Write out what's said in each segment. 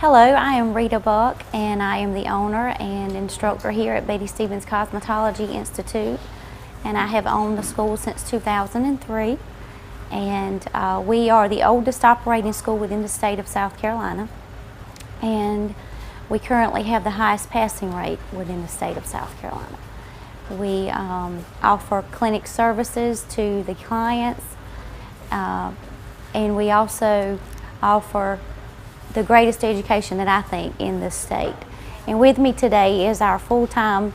Hello, I am Rita Buck, and I am the owner and instructor here at Betty Stevens Cosmetology Institute, and I have owned the school since 2003, and we are the oldest operating school within the state of South Carolina, and we currently have the highest passing rate within the state of South Carolina. We offer clinic services to the clients, and we also offer the greatest education that I think in this state. And with me today is our full-time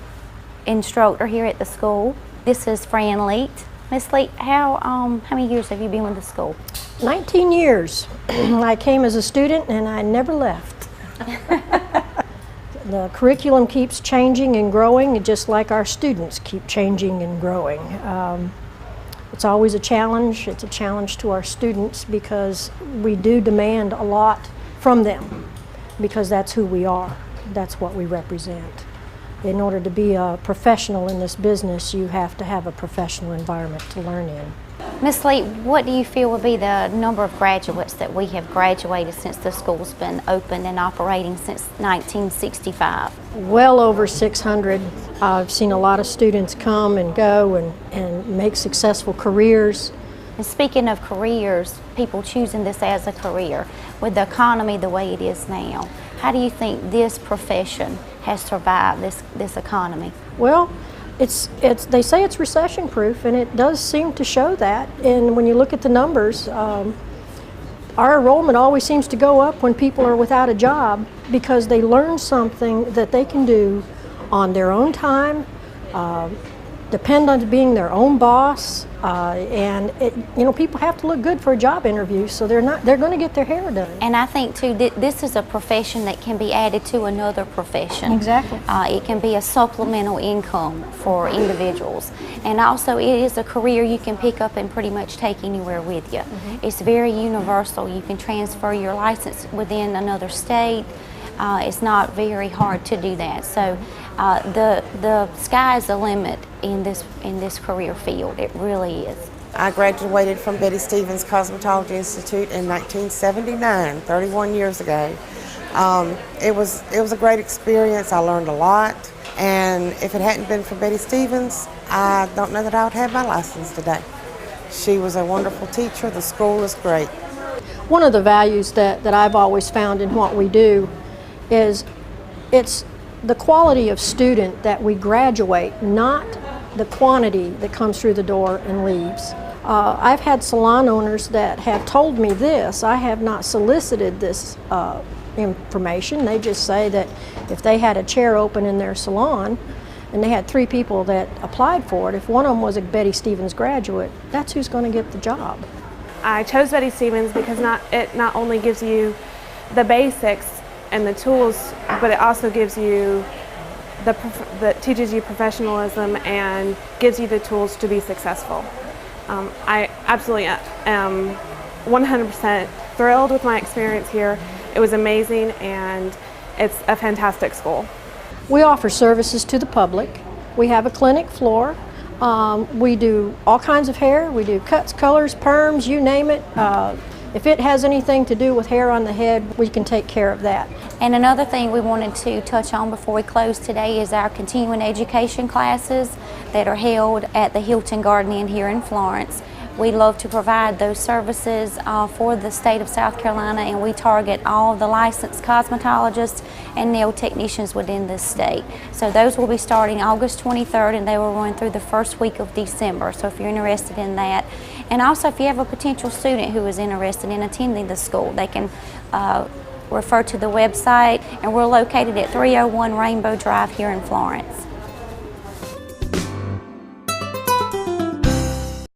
instructor here at the school. This is Fran Leet. Miss Leet, how many years have you been with the school? 19 years. I came as a student and I never left. The curriculum keeps changing and growing, just like our students keep changing and growing. It's always a challenge. It's a challenge to our students because we do demand a lot from them, because that's who we are. That's what we represent. In order to be a professional in this business, you have to have a professional environment to learn in. Miss Leet, what do you feel would be the number of graduates that we have graduated since the school's been open and operating since 1965? Well over 600. I've seen a lot of students come and go and make successful careers. And speaking of careers, people choosing this as a career, with the economy the way it is now, how do you think this profession has survived this economy? Well, they say it's recession proof, and it does seem to show that. And when you look at the numbers, our enrollment always seems to go up when people are without a job, because they learn something that they can do on their own time, depend on being their own boss, and people have to look good for a job interview, so they're going to get their hair done. And I think too this is a profession that can be added to another profession. Exactly. It can be a supplemental income for individuals, and also it is a career you can pick up and pretty much take anywhere with you. Mm-hmm. It's very universal. You can transfer your license within another state. It's not very hard to do that. So the sky is the limit in this career field. It really is. I graduated from Betty Stevens Cosmetology Institute in 1979, 31 years ago. It was a great experience. I learned a lot, and if it hadn't been for Betty Stevens, I don't know that I would have my license today. She was a wonderful teacher. The school is great. One of the values that I've always found in what we do is it's the quality of student that we graduate, not the quantity that comes through the door and leaves. I've had salon owners that have told me this. I have not solicited this information. They just say that if they had a chair open in their salon and they had 3 people that applied for it, if one of them was a Betty Stevens graduate, that's who's going to get the job. I chose Betty Stevens because it not only gives you the basics and the tools, but it also gives you that teaches you professionalism and gives you the tools to be successful. I absolutely am 100% thrilled with my experience here. It was amazing, and it's a fantastic school. We offer services to the public. We have a clinic floor. We do all kinds of hair. We do cuts, colors, perms, you name it. If it has anything to do with hair on the head, we can take care of that. And another thing we wanted to touch on before we close today is our continuing education classes that are held at the Hilton Garden Inn here in Florence. We love to provide those services for the state of South Carolina, and we target all the licensed cosmetologists and nail technicians within this state. So those will be starting August 23rd, and they will run through the first week of December. So if you're interested in that, and also if you have a potential student who is interested in attending the school, they can refer to the website, and we're located at 301 Rainbow Drive here in Florence.